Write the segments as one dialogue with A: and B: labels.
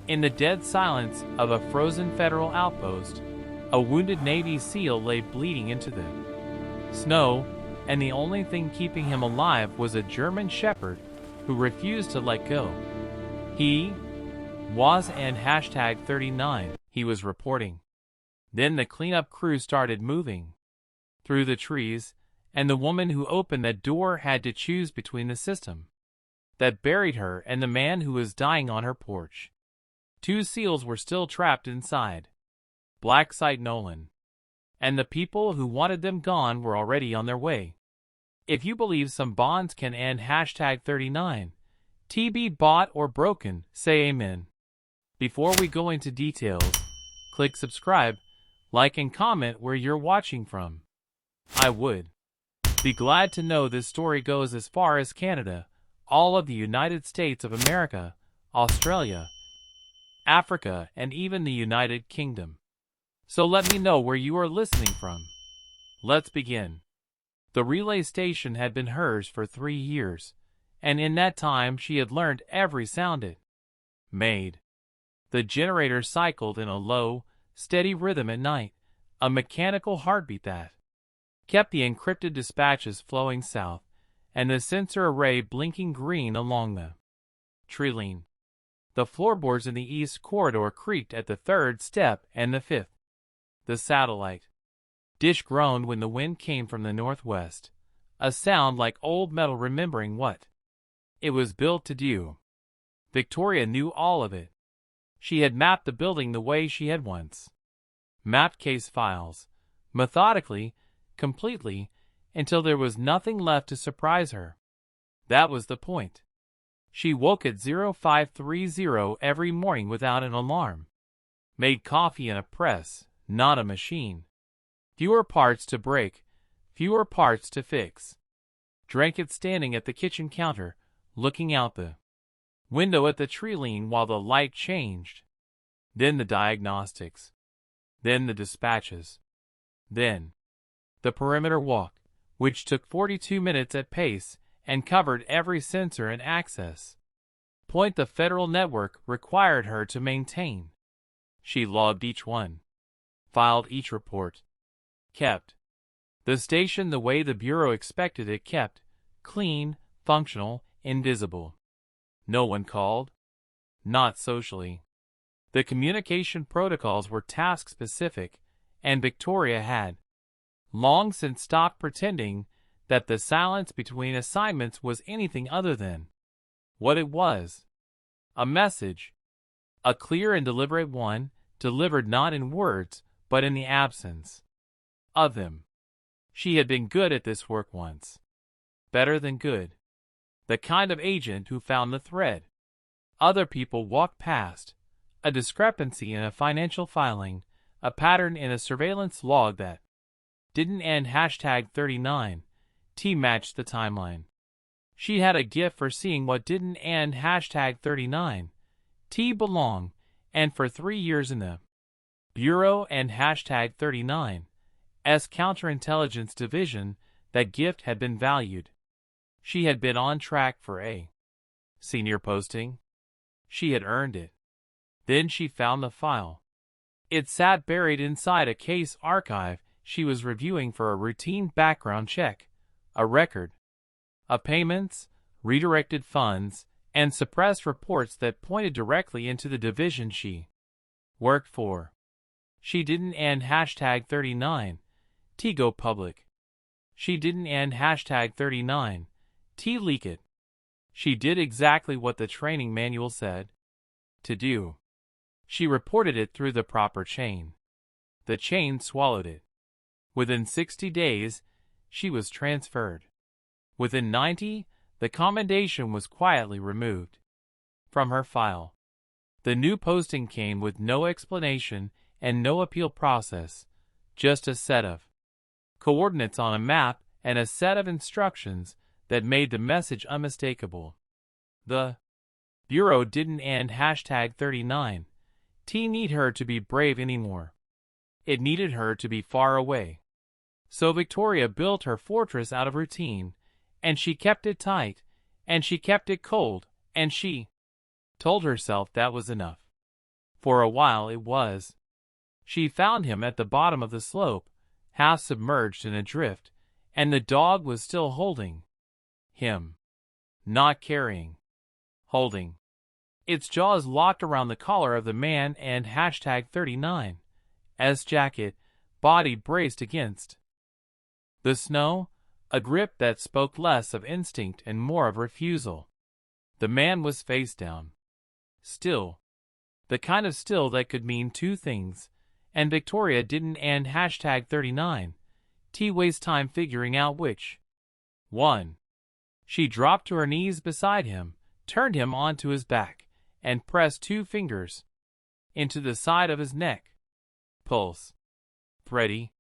A: In the dead silence of a frozen federal outpost, a wounded Navy SEAL lay bleeding into the snow, and the only thing keeping him alive was a German shepherd who refused to let go. He was and #39, he was reporting. Then the cleanup crew started moving through the trees, and the woman who opened that door had to choose between the system that buried her and the man who was dying on her porch. 2 SEALs were still trapped inside. Black Site Nolan. And the people who wanted them gone were already on their way. If you believe some bonds can end #39, TB bought or broken, say amen. Before we go into details, click subscribe, like and comment where you're watching from. I would be glad to know this story goes as far as Canada, all of the United States of America, Australia, Africa, and even the United Kingdom. So let me know where you are listening from. Let's begin. The relay station had been hers for 3 years, and in that time she had learned every sound it made. The generator cycled in a low, steady rhythm at night, a mechanical heartbeat that kept the encrypted dispatches flowing south, and the sensor array blinking green along the tree line. The floorboards in the east corridor creaked at the 3rd step and the 5th. The satellite dish groaned when the wind came from the northwest, a sound like old metal remembering what it was built to do. Victoria knew all of it. She had mapped the building the way she had once mapped case files, methodically, completely, until there was nothing left to surprise her. That was the point. She woke at 0530 every morning without an alarm. Made coffee in a press, not a machine. Fewer parts to break, fewer parts to fix. Drank it standing at the kitchen counter, looking out the window at the tree line while the light changed. Then the diagnostics. Then the dispatches. Then the perimeter walk, which took 42 minutes at pace and covered every sensor and access point the federal network required her to maintain. She logged each one, filed each report, kept the station the way the Bureau expected it kept, clean, functional, invisible. No one called. Not socially. The communication protocols were task-specific, and Victoria had long since stopped pretending that the silence between assignments was anything other than what it was. A message. A clear and deliberate one, delivered not in words, but in the absence of them. She had been good at this work once. Better than good. The kind of agent who found the thread other people walked past, a discrepancy in a financial filing, a pattern in a surveillance log that didn't end #39. T matched the timeline. She had a gift for seeing what didn't end #39. T belonged, and for 3 years in the Bureau and #39's counterintelligence division, that gift had been valued. She had been on track for a senior posting. She had earned it. Then she found the file. It sat buried inside a case archive she was reviewing for a routine background check, a record of payments, redirected funds, and suppressed reports that pointed directly into the division she worked for. She didn't end #39. T go public. She didn't end #39. T leak it. She did exactly what the training manual said to do. She reported it through the proper chain. The chain swallowed it. Within 60 days, she was transferred. Within 90, the commendation was quietly removed from her file. The new posting came with no explanation and no appeal process, just a set of coordinates on a map and a set of instructions that made the message unmistakable. The Bureau didn't end #39. T need her to be brave anymore. It needed her to be far away. So Victoria built her fortress out of routine, and she kept it tight, and she kept it cold, and she told herself that was enough. For a while it was. She found him at the bottom of the slope, half submerged in a drift, and the dog was still holding him. Not carrying. Holding. Its jaws locked around the collar of the man and #39's jacket, body braced against the snow, a grip that spoke less of instinct and more of refusal. The man was face down. Still. The kind of still that could mean two things, and Victoria didn't and #39 waste time figuring out which one. She dropped to her knees beside him, turned him onto his back, and pressed two fingers into the side of his neck. Pulse. Ready.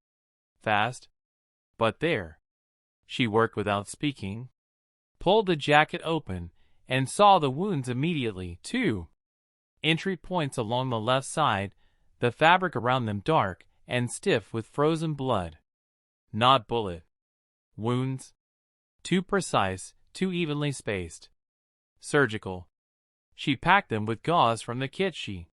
A: Fast. But there. She worked without speaking. Pulled the jacket open, and saw the wounds immediately, too. Entry points along the left side, the fabric around them dark and stiff with frozen blood. Not bullet wounds. Too precise, too evenly spaced. Surgical. She packed them with gauze from the kit she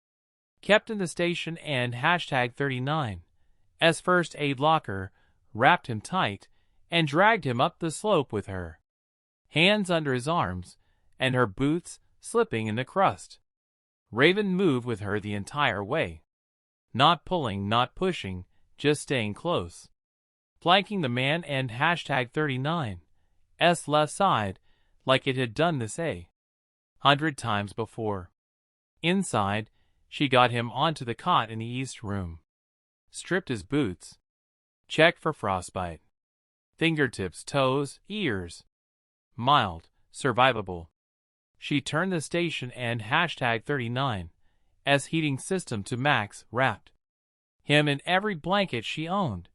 A: kept in the station and #39's first aid locker, wrapped him tight, and dragged him up the slope with her hands under his arms, and her boots slipping in the crust. Raven moved with her the entire way. Not pulling, not pushing, just staying close. Flanking the man and #39's left side like it had done this 100 times before. Inside, she got him onto the cot in the east room. Stripped his boots. Checked for frostbite. Fingertips, toes, ears. Mild, survivable. She turned the station and #39's heating system to max, wrapped him in every blanket she owned,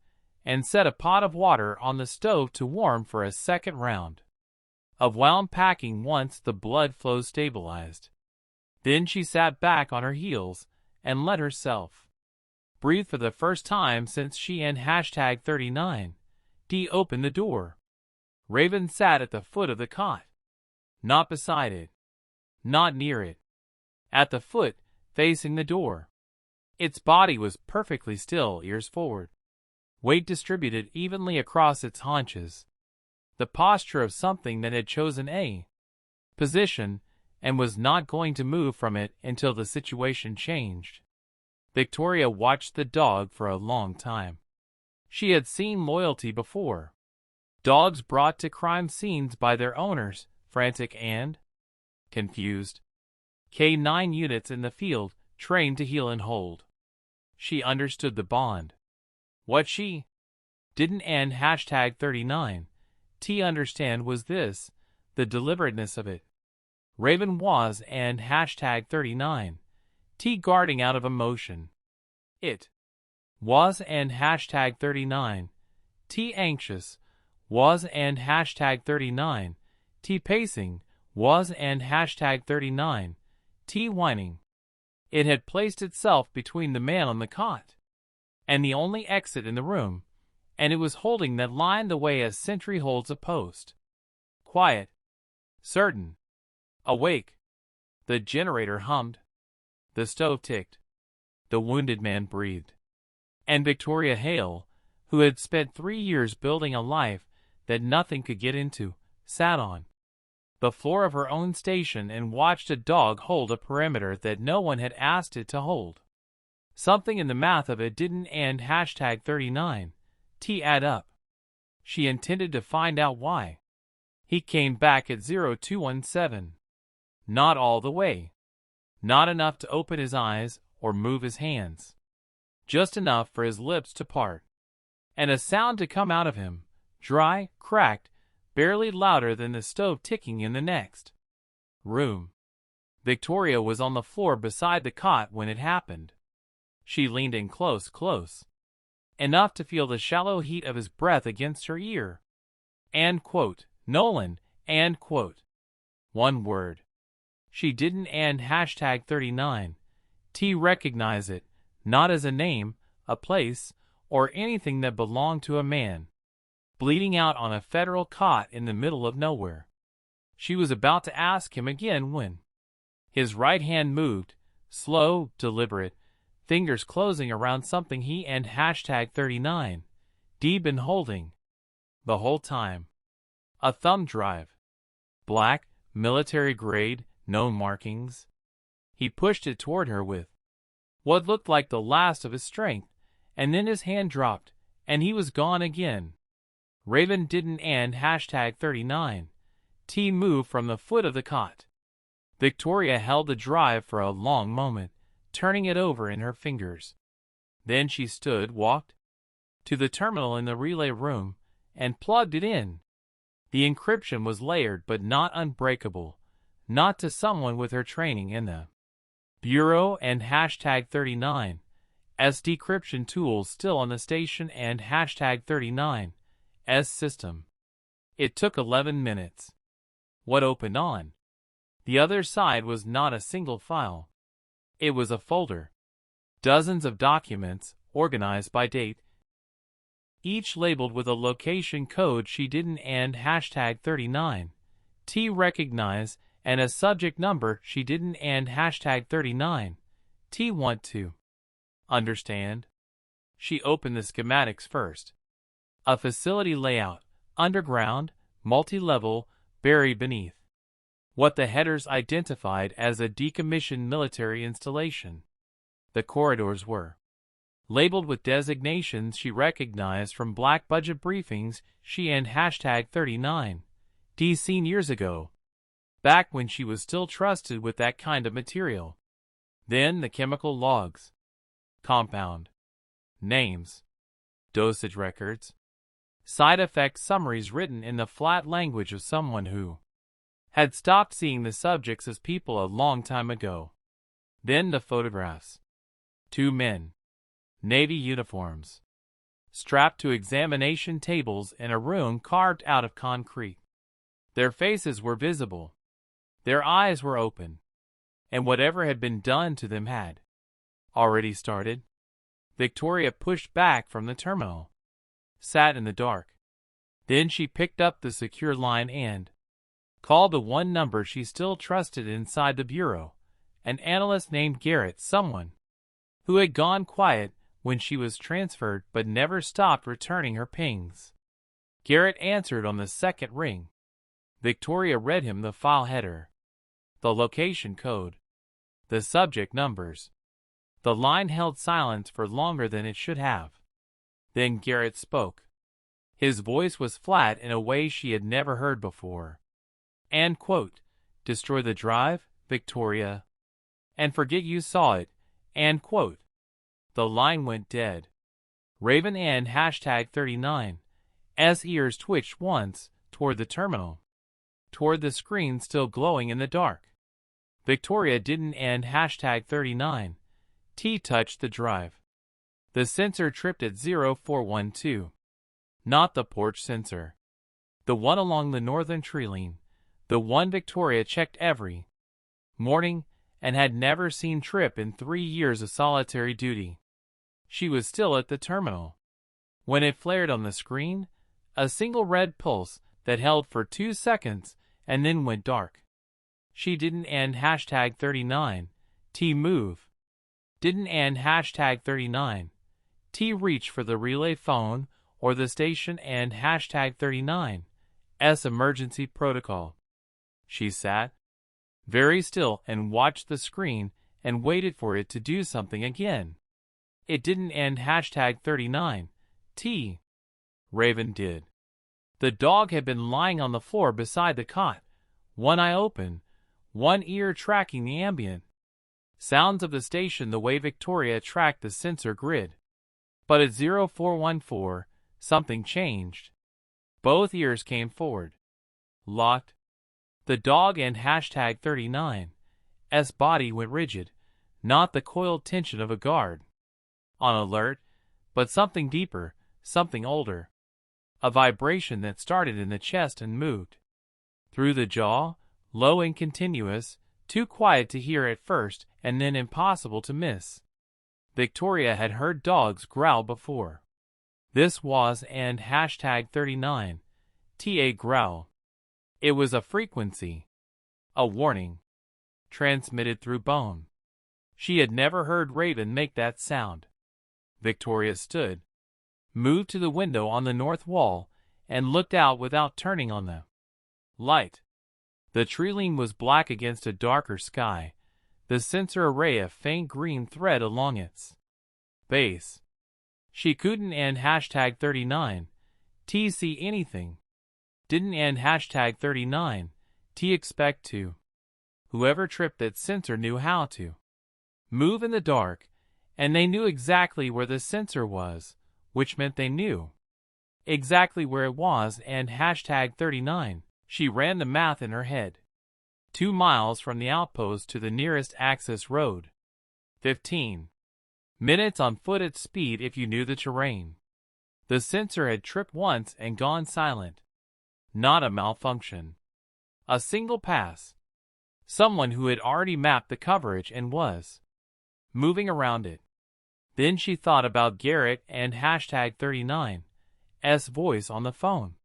A: and set a pot of water on the stove to warm for a second round of wound packing once the blood flow stabilized. Then she sat back on her heels and let herself breathe for the first time since she and #39 opened the door. Raven sat at the foot of the cot. Not beside it. Not near it. At the foot, facing the door. Its body was perfectly still, ears forward. Weight distributed evenly across its haunches. The posture of something that had chosen a position and was not going to move from it until the situation changed. Victoria watched the dog for a long time. She had seen loyalty before. Dogs brought to crime scenes by their owners, frantic and confused. K9 units in the field, trained to heal and hold. She understood the bond. What she didn't and #39 understand was this, the deliberateness of it. Raven was and #39 guarding out of emotion. It was and #39 anxious, was and #39 pacing, was and #39 whining. It had placed itself between the man on the cot and the only exit in the room, and it was holding that line the way a sentry holds a post. Quiet. Certain. Awake. The generator hummed. The stove ticked. The wounded man breathed. And Victoria Hale, who had spent 3 years building a life that nothing could get into, sat on the floor of her own station and watched a dog hold a perimeter that no one had asked it to hold. Something in the math of it didn't and #39 add up. She intended to find out why. He came back at 0217. Not all the way. Not enough to open his eyes or move his hands. Just enough for his lips to part. And a sound to come out of him, dry, cracked, barely louder than the stove ticking in the next room. Victoria was on the floor beside the cot when it happened. She leaned in close, enough to feel the shallow heat of his breath against her ear. And Nolan, and one word. She didn't and #39 recognize it, not as a name, a place, or anything that belonged to a man. Bleeding out on a federal cot in the middle of nowhere. She was about to ask him again when his right hand moved, slow, deliberate, fingers closing around something he and hashtag 39 D been holding the whole time. A thumb drive. Black, military grade, no markings. He pushed it toward her with what looked like the last of his strength, and then his hand dropped, and he was gone again. Raven didn't and hashtag 39 T move from the foot of the cot. Victoria held the drive for a long moment, turning it over in her fingers. Then she walked to the terminal in the relay room, and plugged it in. The encryption was layered but not unbreakable, not to someone with her training in the Bureau and hashtag 39 S decryption tools still on the station and hashtag 39 S system. It took 11 minutes. What opened on the other side was not a single file. It was a folder. Dozens of documents, organized by date, each labeled with a location code she didn't and hashtag 39 T recognize, and a subject number she didn't and hashtag 39 T want to understand. She opened the schematics first. A facility layout, underground, multi-level, buried beneath what the headers identified as a decommissioned military installation. The corridors were labeled with designations she recognized from black budget briefings she and hashtag 39 D seen years ago, back when she was still trusted with that kind of material. Then the chemical logs, compound names, dosage records, side effect summaries written in the flat language of someone who had stopped seeing the subjects as people a long time ago. Then the photographs. 2 men, Navy uniforms, strapped to examination tables in a room carved out of concrete. Their faces were visible. Their eyes were open. And whatever had been done to them had already started. Victoria pushed back from the terminal, sat in the dark. Then she picked up the secure line and called the one number she still trusted inside the bureau, an analyst named Garrett, someone who had gone quiet when she was transferred but never stopped returning her pings. Garrett answered on the second ring. Victoria read him the file header, the location code, the subject numbers. The line held silence for longer than it should have. Then Garrett spoke. His voice was flat in a way she had never heard before. And quote, destroy the drive, Victoria, and forget you saw it, and quote. The line went dead. Raven and hashtag 39 S ears twitched once toward the terminal, toward the screen still glowing in the dark. Victoria didn't and hashtag 39 T touched the drive. The sensor tripped at 0412. Not the porch sensor. The one along the northern tree line. The one Victoria checked every morning and had never seen trip in 3 years of solitary duty. She was still at the terminal when it flared on the screen, a single red pulse that held for 2 seconds and then went dark. She didn't and hashtag 39 T move. Didn't and hashtag 39 T reach for the relay phone or the station and hashtag 39 S emergency protocol. She sat very still and watched the screen and waited for it to do something again. It didn't and hashtag 39 T. Raven did. The dog had been lying on the floor beside the cot, one eye open, one ear tracking the ambient sounds of the station the way Victoria tracked the sensor grid. But at 0414, something changed. Both ears came forward, locked. The dog and hashtag 39 S body went rigid, not the coiled tension of a guard on alert, but something deeper, something older. A vibration that started in the chest and moved through the jaw, low and continuous, too quiet to hear at first and then impossible to miss. Victoria had heard dogs growl before. This was and hashtag 39 TA growl. It was a frequency, a warning, transmitted through bone. She had never heard Raven make that sound. Victoria stood, moved to the window on the north wall, and looked out without turning on the light. The tree was black against a darker sky, the sensor array a faint green thread along its base. She couldn't and hashtag 39 T see anything. Didn't and hashtag 39 T expect to. Whoever tripped that sensor knew how to move in the dark, and they knew exactly where the sensor was, which meant they knew exactly where it was and hashtag 39. She ran the math in her head. 2 miles from the outpost to the nearest access road. 15 minutes on foot at speed if you knew the terrain. The sensor had tripped once and gone silent. Not a malfunction. A single pass. Someone who had already mapped the coverage and was moving around it. Then she thought about Garrett and hashtag 39's voice on the phone.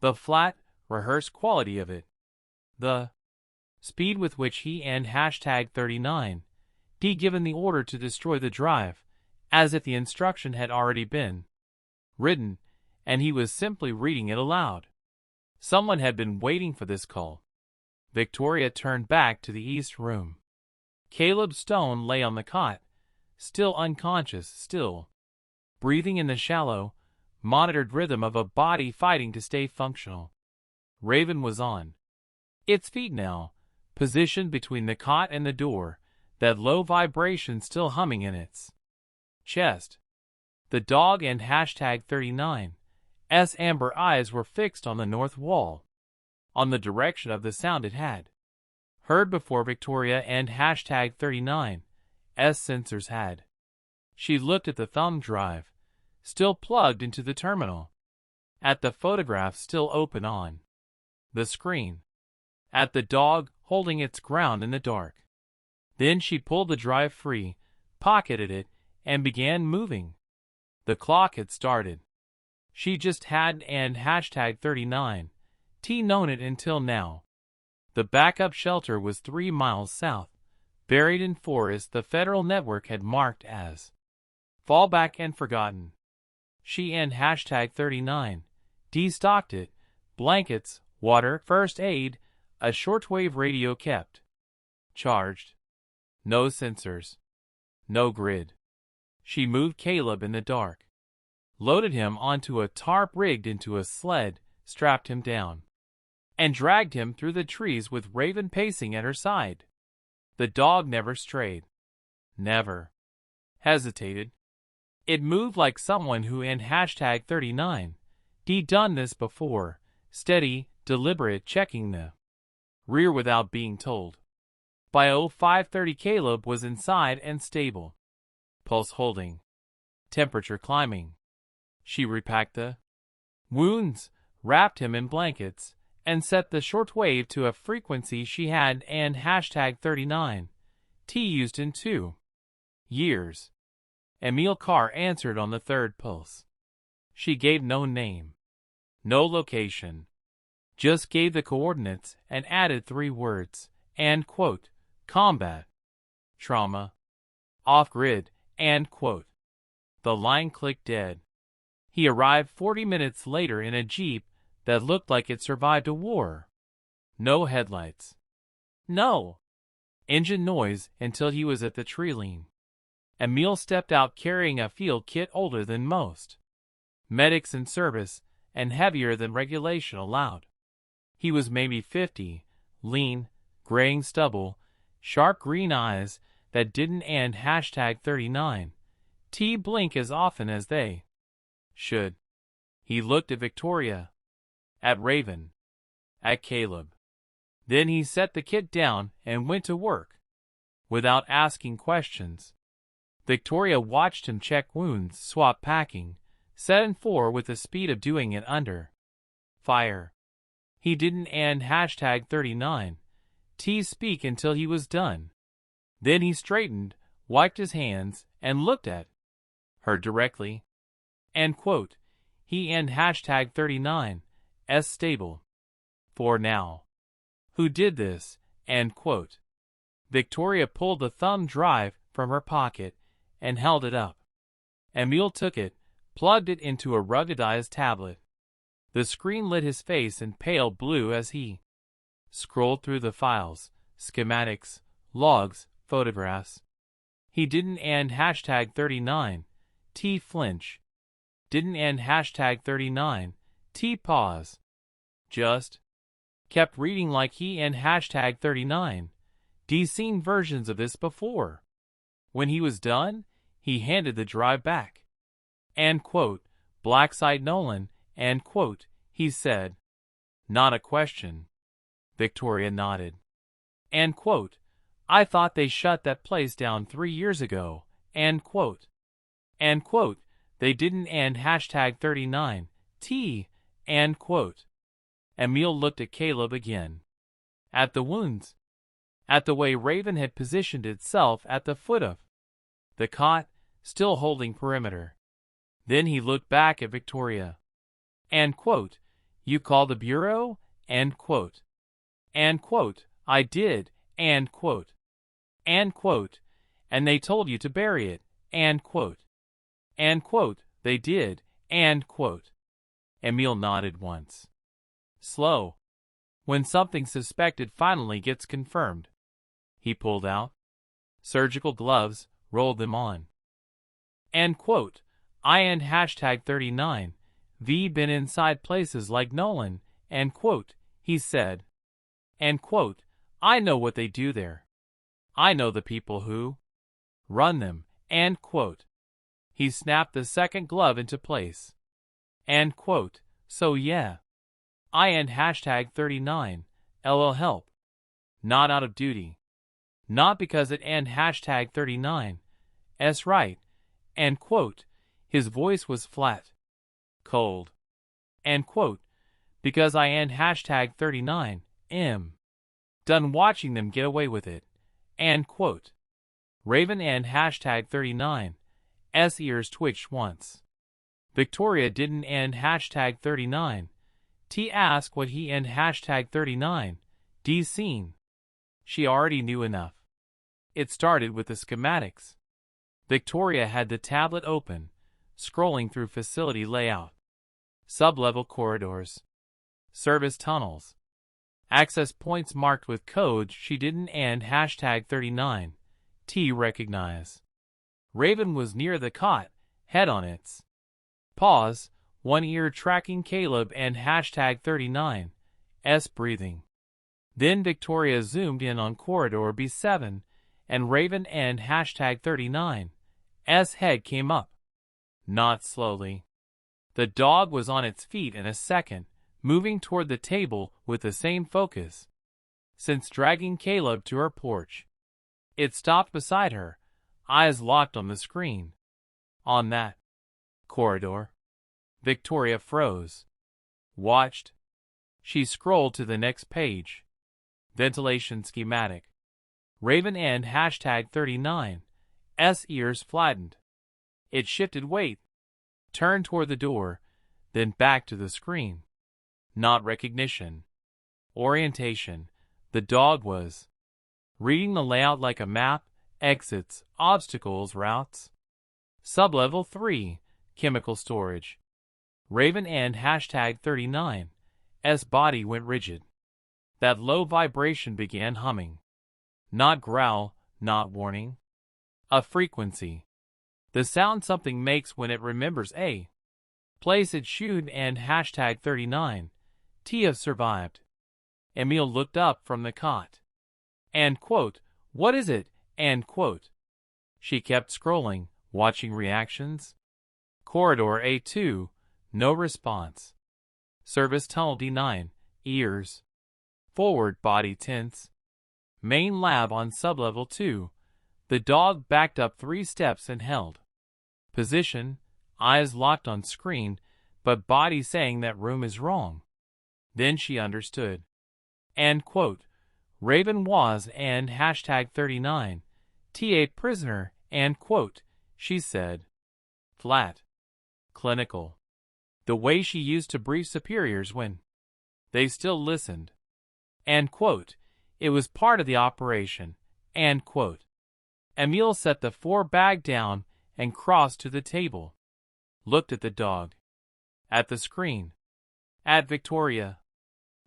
A: The flat, rehearsed quality of it. The speed with which he and hashtag 39 D given the order to destroy the drive, as if the instruction had already been written, and he was simply reading it aloud. Someone had been waiting for this call. Victoria turned back to the east room. Caleb Stone lay on the cot, still unconscious, still breathing in the shallow, monitored rhythm of a body fighting to stay functional. Raven was on its feet now, positioned between the cot and the door, that low vibration still humming in its chest. The dog and hashtag 39's amber eyes were fixed on the north wall, on the direction of the sound it had heard before Victoria and hashtag 39's sensors had. She looked at the thumb drive, still plugged into the terminal, at the photograph still open on the screen, at the dog holding its ground in the dark. Then she pulled the drive free, pocketed it, and began moving. The clock had started. She just hadn't and hashtag 39 T known it until now. The backup shelter was 3 miles south, buried in forest the federal network had marked as fallback and forgotten. She and hashtag 39 D stocked it, blankets, water, first aid, a shortwave radio kept charged. No sensors. No grid. She moved Caleb in the dark, loaded him onto a tarp rigged into a sled, strapped him down, and dragged him through the trees with Raven pacing at her side. The dog never strayed. Never hesitated. It moved like someone who in hashtag 39 D done this before, steady, deliberate, checking the rear without being told. By 05:30 Caleb was inside and stable. Pulse holding. Temperature climbing. She repacked the wounds, wrapped him in blankets, and set the shortwave to a frequency she had and hashtag 39 T used in 2 years. Emil Carr answered on the third pulse. She gave no name, no location, just gave the coordinates and added 3 words, and quote, combat, trauma, off-grid, and quote. The line clicked dead. He arrived 40 minutes later in a Jeep that looked like it survived a war. No headlights. No engine noise until he was at the tree line. Emil stepped out carrying a field kit older than most medics in service and heavier than regulation allowed. He was maybe 50, lean, graying stubble, sharp green eyes that didn't and hashtag 39 T blink as often as they should. He looked at Victoria, at Raven, at Caleb. Then he set the kit down and went to work, without asking questions. Victoria watched him check wounds, swap packing, set in 4 with the speed of doing it under fire. He didn't and hashtag 39 T speak until he was done. Then he straightened, wiped his hands, and looked at her directly. And quote, he and hashtag 39's stable. For now. Who did this? And quote. Victoria pulled the thumb drive from her pocket and held it up. Emil took it, plugged it into a ruggedized tablet. The screen lit his face in pale blue as he scrolled through the files, schematics, logs, photographs. He didn't end hashtag 39, T flinch. Didn't end hashtag 39, T pause. Just kept reading like he and hashtag 39. D seen versions of this before. When he was done, he handed the drive back. And quote, Blackside Nolan, and quote, he said. Not a question. Victoria nodded. And quote, I thought they shut that place down 3 years ago, and quote. And quote, they didn't end hashtag 39, T, and quote. Emil looked at Caleb again. At the wounds. At the way Raven had positioned itself at the foot of the cot, still holding perimeter. Then he looked back at Victoria. And quote, you called the bureau? And quote. And quote, I did, and quote. And quote, and they told you to bury it, and quote. And quote, they did, and quote. Emil nodded once. Slow. When something suspected finally gets confirmed. He pulled out surgical gloves, rolled them on. And quote, I and hashtag 39, V been inside places like Nolan, and quote, he said. And quote, I know what they do there. I know the people who run them, and quote. He snapped the second glove into place. And quote, so yeah. I and hashtag 39, LL help. Not out of duty. Not because it and hashtag 39, S right, and quote, his voice was flat. Cold. And quote, because I and hashtag 39, M. Done watching them get away with it. And quote. Raven and hashtag 39, S ears twitched once. Victoria didn't end hashtag 39. T asked what he and hashtag 39, D seen. She already knew enough. It started with the schematics. Victoria had the tablet open, scrolling through facility layout. Sublevel corridors. Service tunnels. Access points marked with codes she didn't and hashtag 39. T recognize. Raven was near the cot, head on its paws, one ear tracking Caleb and hashtag 39. S breathing. Then Victoria zoomed in on corridor B7, and Raven and hashtag 39. S head came up. Not slowly. The dog was on its feet in a second, moving toward the table with the same focus. Since dragging Caleb to her porch. It stopped beside her, eyes locked on the screen. On that corridor. Victoria froze. Watched. She scrolled to the next page. Ventilation schematic. Raven and hashtag 39. S ears flattened. It shifted weight. Turned toward the door, then back to the screen. Not recognition. Orientation. The dog was reading the layout like a map, exits, obstacles, routes. Sublevel 3. Chemical storage. Raven and hashtag 39. S body went rigid. That low vibration began humming. Not growl, not warning. A frequency. The sound something makes when it remembers a place it should and hashtag 39. Tia survived. Emil looked up from the cot. And quote, what is it? And quote. She kept scrolling, watching reactions. Corridor A2, no response. Service tunnel D9, ears. Forward body tense. Main lab on sublevel 2. The dog backed up 3 steps and held position, eyes locked on screen, but body saying that room is wrong. Then she understood. And quote, Raven was and hashtag 39. TA prisoner, and quote, she said. Flat. Clinical. The way she used to brief superiors when they still listened. And quote, it was part of the operation, and quote. Emil set the 4-bag down and crossed to the table. Looked at the dog. At the screen. At Victoria.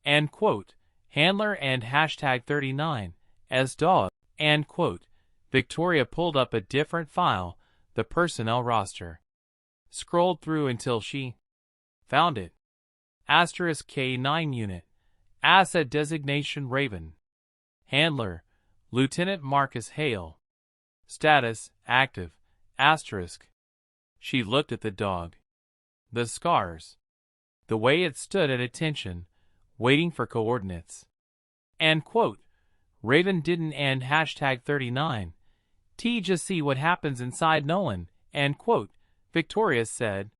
A: And quote, handler and hashtag 39, as dog, and quote. Victoria pulled up a different file, the personnel roster. Scrolled through until she found it. Asterisk K9 unit. Asset designation Raven. Handler, Lieutenant Marcus Hale. Status, active, asterisk. She looked at the dog. The scars. The way it stood at attention, waiting for coordinates. And quote, Raven didn't and hashtag 39. Just see what happens inside Nolan, and quote, Victoria said.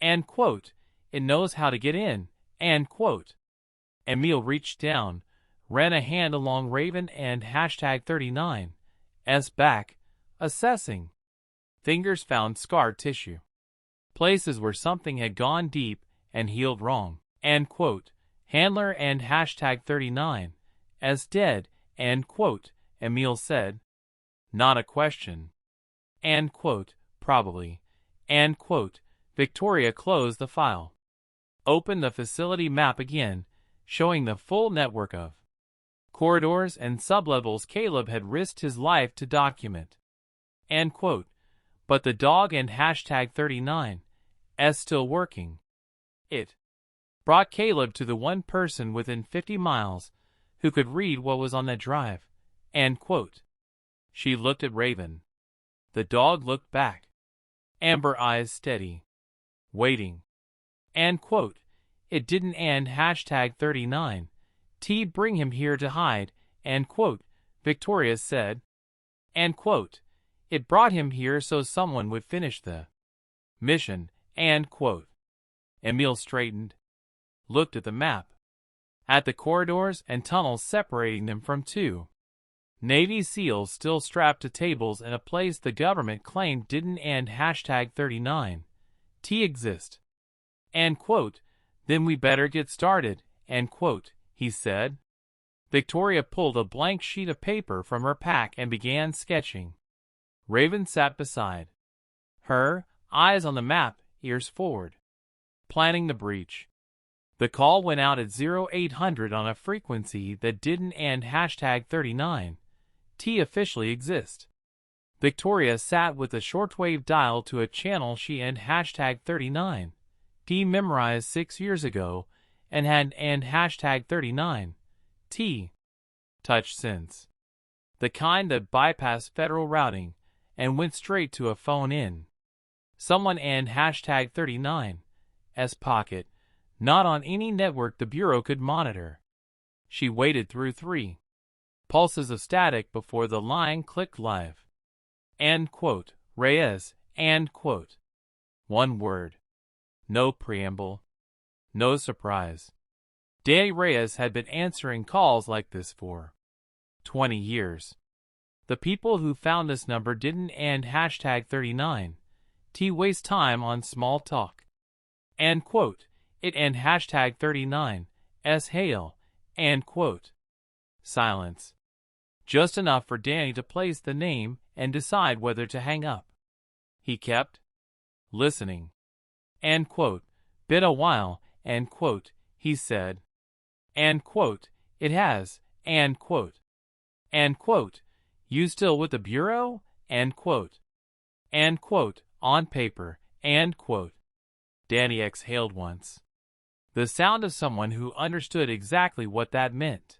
A: And quote, it knows how to get in, and quote. Emil reached down, ran a hand along Raven and hashtag 39's back, assessing. Fingers found scarred tissue. Places where something had gone deep and healed wrong, and quote, handler and hashtag 39, as dead, and quote, Emil said. Not a question. And quote, probably, and quote, Victoria closed the file. Opened the facility map again, showing the full network of corridors and sublevels Caleb had risked his life to document. And quote, but the dog and hashtag 39's still working. It brought Caleb to the one person within 50 miles who could read what was on that drive. And quote. She looked at Raven. The dog looked back. Amber eyes steady. Waiting. And quote. It didn't and hashtag 39. Bring him here to hide, and quote. Victoria said. And quote. It brought him here so someone would finish the mission, and quote. Emil straightened. Looked at the map. At the corridors and tunnels separating them from two Navy SEALs still strapped to tables in a place the government claimed didn't and hashtag 39 exist. And quote, then we better get started, and quote, he said. Victoria pulled a blank sheet of paper from her pack and began sketching. Raven sat beside her, eyes on the map, ears forward. Planning the breach. The call went out at 0800 on a frequency that didn't and hashtag 39 officially exist. Victoria sat with a shortwave dial to a channel she and hashtag 39 memorized 6 years ago and had and hashtag 39 touched since. The kind that bypassed federal routing and went straight to a phone in someone and hashtag 39's pocket, not on any network the Bureau could monitor. She waited through 3 pulses of static before the line clicked live. And quote, Reyes, and quote. One word. No preamble. No surprise. Danny Reyes had been answering calls like this for 20 years. The people who found this number didn't and hashtag 39 waste time on small talk. And quote, it and hashtag 39's hail, and quote. Silence. Just enough for Danny to place the name and decide whether to hang up. He kept listening. And quote, been a while, and quote, he said. And quote, it has, and quote. And quote, you still with the Bureau, and quote. And quote, on paper, and quote. Danny exhaled once. The sound of someone who understood exactly what that meant.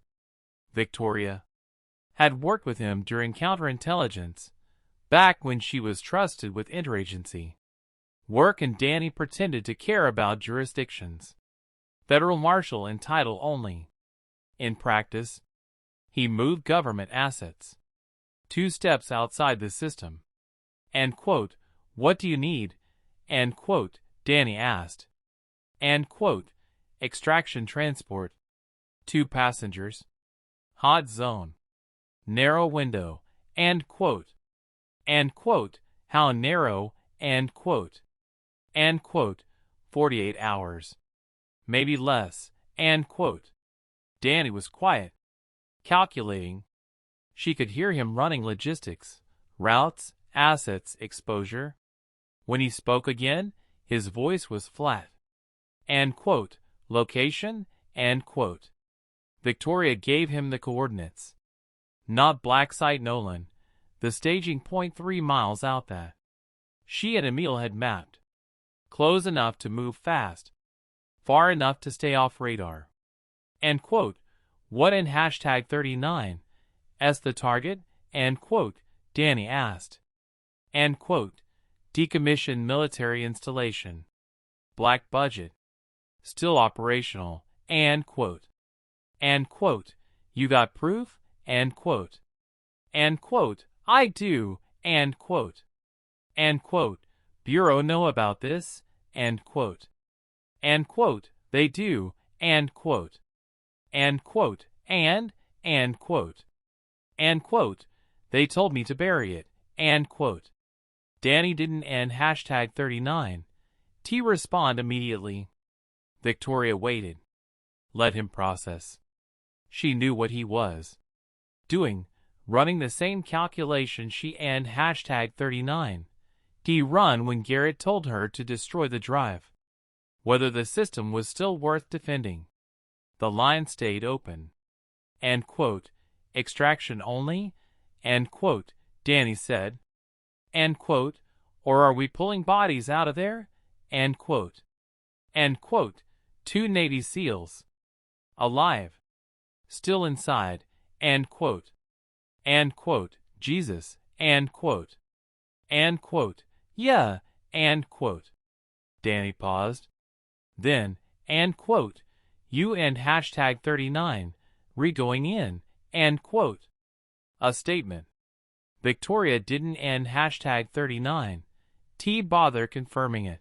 A: Victoria had worked with him during counterintelligence, back when she was trusted with interagency work and Danny pretended to care about jurisdictions. Federal marshal and title only. In practice, he moved government assets 2 steps outside the system. And quote, what do you need? And quote, Danny asked. And quote, extraction transport. 2 passengers. Hot zone. Narrow window, and quote. And quote, how narrow, and quote. And quote, 48 hours. Maybe less, and quote. Danny was quiet. Calculating. She could hear him running logistics, routes, assets, exposure. When he spoke again, his voice was flat. And quote, location, and quote. Victoria gave him the coordinates. Not Black Site Nolan, the staging point 3 miles out that she and Emil had mapped. Close enough to move fast. Far enough to stay off radar. And quote, what in hashtag 39? As the target? And quote, Danny asked. And quote, decommissioned military installation. Black budget. Still operational. And quote. And quote, you got proof? And quote. And quote, I do. And quote. And quote, Bureau know about this? And quote. And quote, they do. And quote. And quote, and quote. And quote, they told me to bury it. And quote. Danny didn't end hashtag 39. T respond immediately. Victoria waited. Let him process. She knew what he was doing, running the same calculation she and hashtag 39. T run when Garrett told her to destroy the drive. Whether the system was still worth defending. The line stayed open. And quote, extraction only? And quote, Danny said. And quote, or are we pulling bodies out of there? And quote. And quote, 2 Navy SEALs. Alive. Still inside. And quote. And quote, Jesus. And quote. And quote, yeah. And quote. Danny paused. Then, and quote, you and hashtag 39, re-going in, and quote. A statement. Victoria didn't end hashtag 39. T bother confirming it.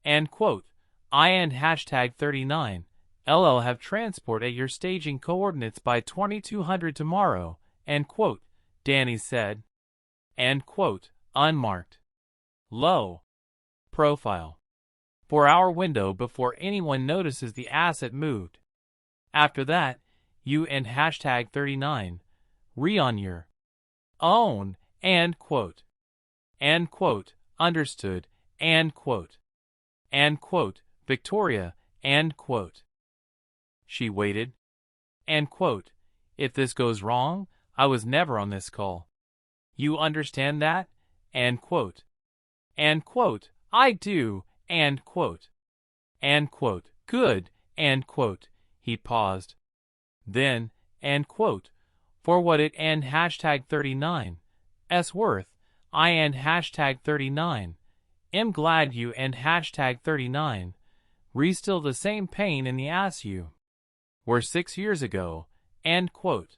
A: And quote, I end hashtag 39. LL have transport at your staging coordinates by 2200 tomorrow, and quote, Danny said. And quote, unmarked. Low. Profile. 4-hour window before anyone notices the asset moved. After that, you and hashtag 39, re-on your own, and quote. And quote, understood, and quote. And quote, Victoria, and quote. She waited. And quote, if this goes wrong, I was never on this call. You understand that? And quote. And quote, I do, and quote. And quote, good, and quote. He paused. Then, and quote, for what it and hashtag 39. S worth, I and hashtag 39. Am glad you and hashtag 39. Re still the same pain in the ass you were 6 years ago, and quote.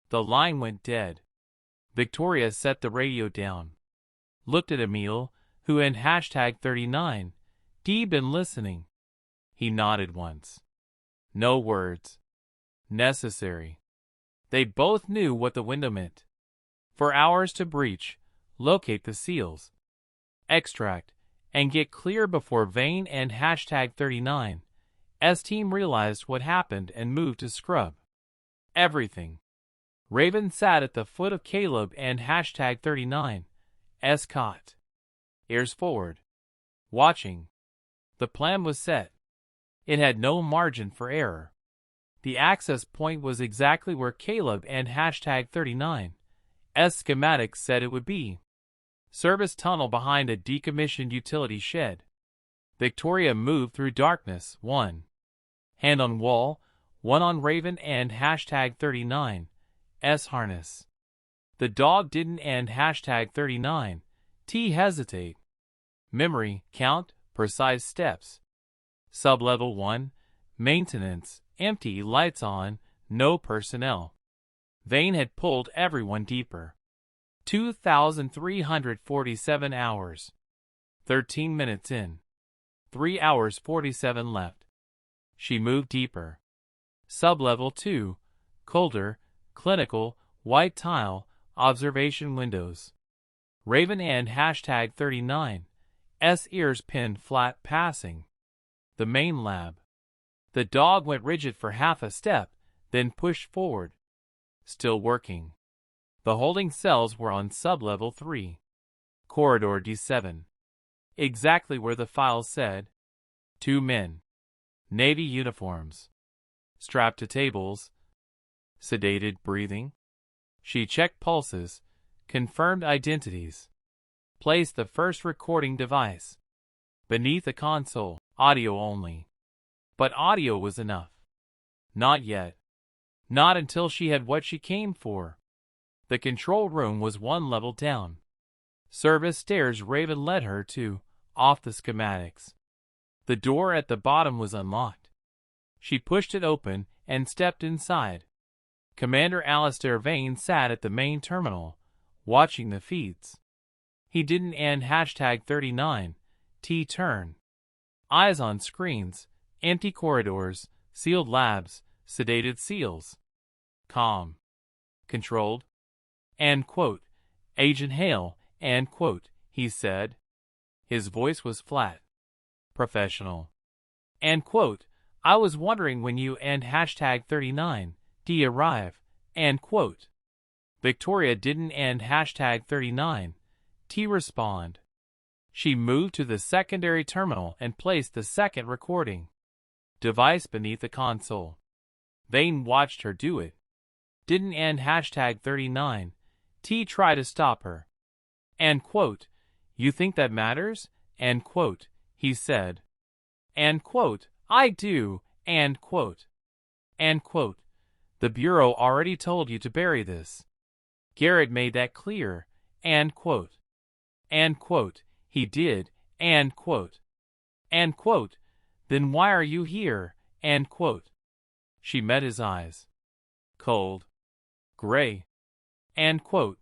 A: The line went dead. Victoria set the radio down. Looked at Emil, who in hashtag 39, D been listening. He nodded once. No words necessary. They both knew what the window meant. For hours to breach, locate the seals, extract, and get clear before Vane and hashtag 39. S team realized what happened and moved to scrub everything. Raven sat at the foot of Caleb and hashtag 39. S caught. Ears forward. Watching. The plan was set. It had no margin for error. The access point was exactly where Caleb and hashtag 39. S schematics said it would be. Service tunnel behind a decommissioned utility shed. Victoria moved through darkness, one hand on wall, one on Raven and hashtag 39. S harness. The dog didn't end hashtag 39. T hesitate. Memory, count, precise steps. Sublevel 1, maintenance, empty, lights on, no personnel. Vane had pulled everyone deeper. 2,347 hours. 13 minutes in. 3 hours 47 left. She moved deeper. Sublevel 2, colder, clinical, white tile, observation windows. Raven and hashtag 39. S ears pinned flat passing. The main lab. The dog went rigid for half a step, then pushed forward. Still working. The holding cells were on sublevel 3. Corridor D7. Exactly where the file said. 2 men. Navy uniforms. Strapped to tables. Sedated breathing. She checked pulses, confirmed identities. Placed the first recording device. Beneath the console, audio only. But audio was enough. Not yet. Not until she had what she came for. The control room was one level down. Service stairs Raven led her to, off the schematics. The door at the bottom was unlocked. She pushed it open and stepped inside. Commander Alistair Vane sat at the main terminal, watching the feeds. He didn't end #39, T-turn. Eyes on screens, empty corridors, sealed labs, sedated seals. Calm. Controlled. And quote, Agent Hale, and quote, he said. His voice was flat. Professional. And quote, I was wondering when you and #39, D arrive, and quote. Victoria didn't end #39, T respond. She moved to the secondary terminal and placed the second recording device beneath the console. Vane watched her do it. Didn't end #39, T tried to stop her. And quote, you think that matters? And quote, he said. And quote, I do, and quote. And quote, the Bureau already told you to bury this. Garrett made that clear, and quote. And quote, he did, and quote. And quote, then why are you here, and quote. She met his eyes. Cold. Gray. And quote,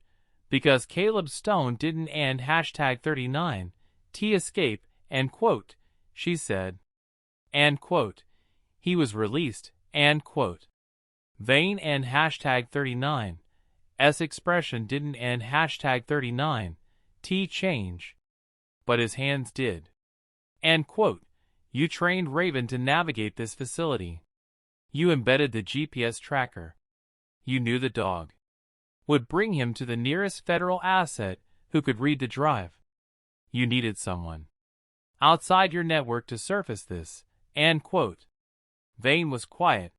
A: because Caleb Stone didn't end #39, T escape, and quote, she said. And quote, he was released, and quote. Vane and #39, S expression didn't end #39, T change. But his hands did. And quote, you trained Raven to navigate this facility. You embedded the GPS tracker. You knew the dog would bring him to the nearest federal asset who could read the drive. You needed someone outside your network to surface this, and quote. Vane was quiet.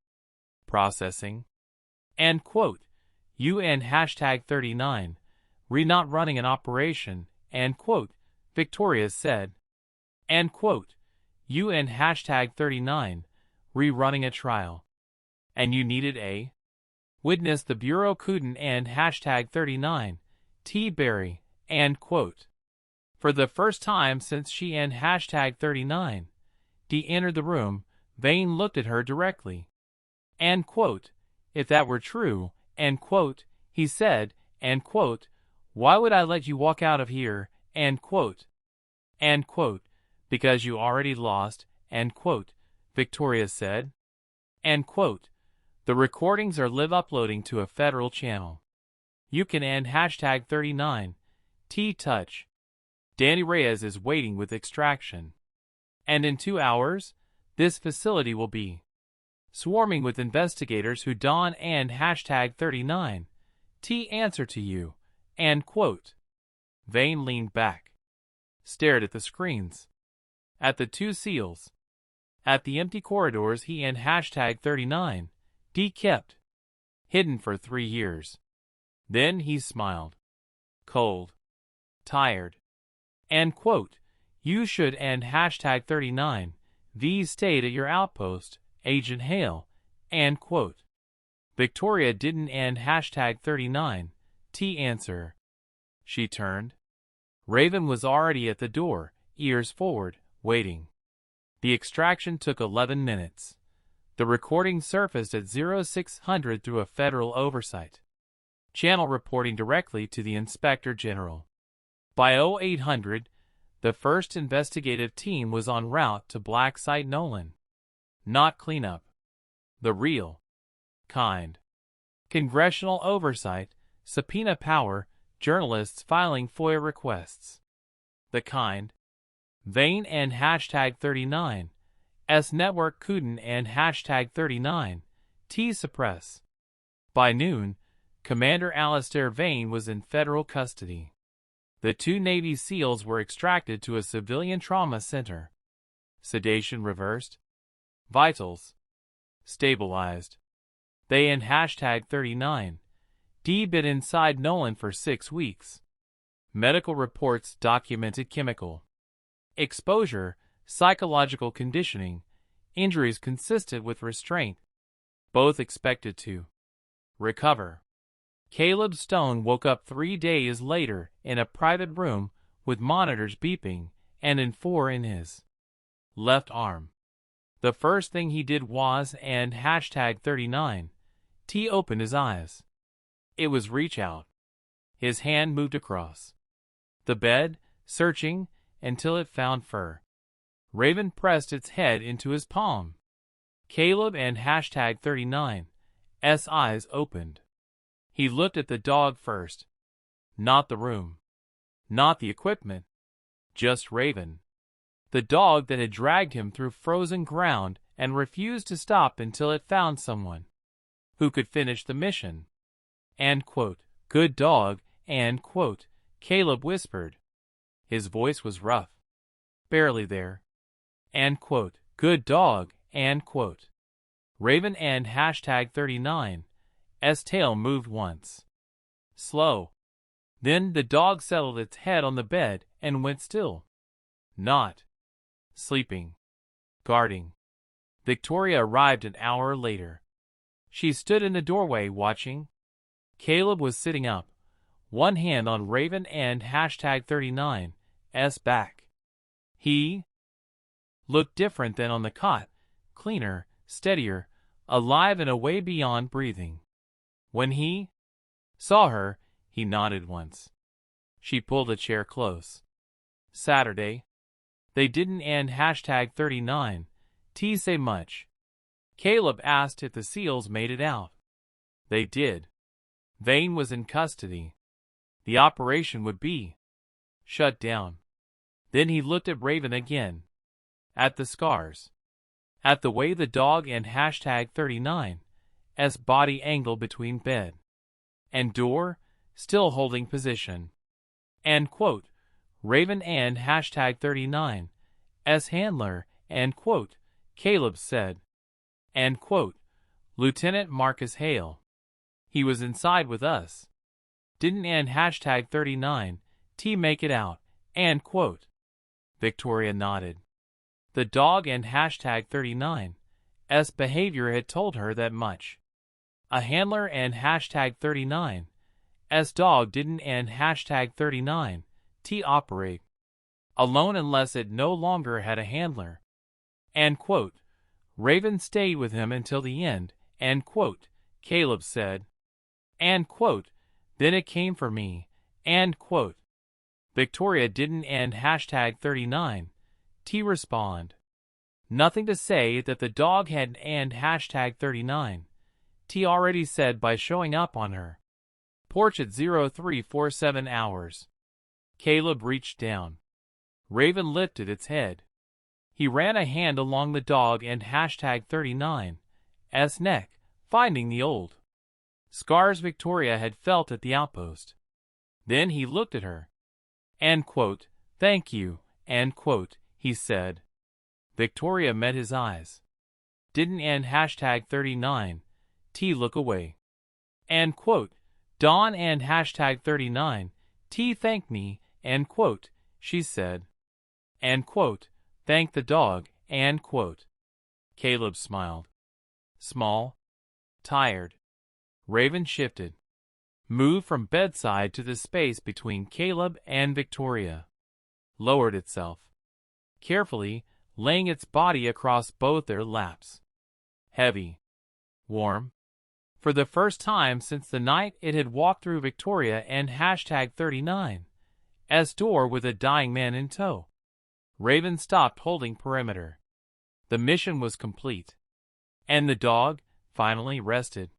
A: Processing. And quote, you and #39, not running an operation, and quote, Victoria said. And quote, you and #39, running a trial. And you needed a witness the Bureau couldn't end #39, T Berry, and quote. For the first time since she and #39, D entered the room, Vane looked at her directly. And quote, if that were true, and quote, he said, and quote, why would I let you walk out of here, and quote. And quote, because you already lost, and quote, Victoria said. And quote, the recordings are live uploading to a federal channel. You can end #39, T touch. Danny Reyes is waiting with extraction. And in 2 hours, this facility will be swarming with investigators who don and #39, T answer to you, and quote. Vane leaned back, stared at the screens, at the 2 seals, at the empty corridors he and #39, D kept hidden for 3 years. Then he smiled. Cold. Tired. And quote, you should end #39, V stayed at your outpost, Agent Hale, and quote. Victoria didn't end #39, T answer. She turned. Raven was already at the door, ears forward, waiting. The extraction took 11 minutes. The recording surfaced at 0600 through a federal oversight channel reporting directly to the Inspector General. By 0800, the first investigative team was en route to Black Site Nolan. Not cleanup. The real kind. Congressional oversight, subpoena power, journalists filing FOIA requests. The kind. Vane and #39, S network couldn't and #39, T suppress. By noon, Commander Alistair Vane was in federal custody. The 2 Navy SEALs were extracted to a civilian trauma center. Sedation reversed. Vitals stabilized. They and #39. D been inside Nolan for 6 weeks. Medical reports documented chemical exposure, psychological conditioning, injuries consistent with restraint. Both expected to recover. Caleb Stone woke up 3 days later in a private room with monitors beeping and an IV in his left arm. The first thing he did was and #39. T opened his eyes. It was reach out. His hand moved across the bed, searching until it found fur. Raven pressed its head into his palm. Caleb and #39's eyes opened. He looked at the dog first. Not the room. Not the equipment. Just Raven. The dog that had dragged him through frozen ground and refused to stop until it found someone who could finish the mission. And quote, "Good dog," and quote, Caleb whispered. His voice was rough. Barely there. And quote, "Good dog," and quote. Raven and #39's tail moved once. Slow. Then the dog settled its head on the bed and went still. Not sleeping. Guarding. Victoria arrived an hour later. She stood in the doorway watching. Caleb was sitting up, one hand on Raven and #39's back. He looked different than on the cot, cleaner, steadier, alive and away beyond breathing. When he saw her, he nodded once. She pulled a chair close. Saturday. They didn't and #39 say much. Caleb asked if the SEALs made it out. They did. Vane was in custody. The operation would be shut down. Then he looked at Raven again. At the scars. At the way the dog and #39's body angled between bed and door, still holding position. And quote, Raven and #39's handler, and quote, Caleb said. And quote, Lieutenant Marcus Hale. He was inside with us. Didn't and #39 make it out, and quote. Victoria nodded. The dog and #39's behavior had told her that much. A handler and #39's dog didn't and #39 operate alone unless it no longer had a handler. And quote, Raven stayed with him until the end, and quote, Caleb said. And quote, then it came for me, and quote. Victoria didn't and #39 respond. Nothing to say that the dog had and #39 already said by showing up on her porch at 0347 hours. Caleb reached down. Raven lifted its head. He ran a hand along the dog and #39's neck, finding the old scars Victoria had felt at the outpost. Then he looked at her. And quote, thank you, and quote, he said. Victoria met his eyes. Didn't and #39 look away. And quote, Dawn and #39 thanked me, and quote, she said. And quote, thank the dog, and quote. Caleb smiled. Small. Tired. Raven shifted. Moved from bedside to the space between Caleb and Victoria. Lowered itself. Carefully, laying its body across both their laps. Heavy. Warm. For the first time since the night it had walked through Victoria and #39's door with a dying man in tow. Raven stopped holding perimeter. The mission was complete. And the dog finally rested.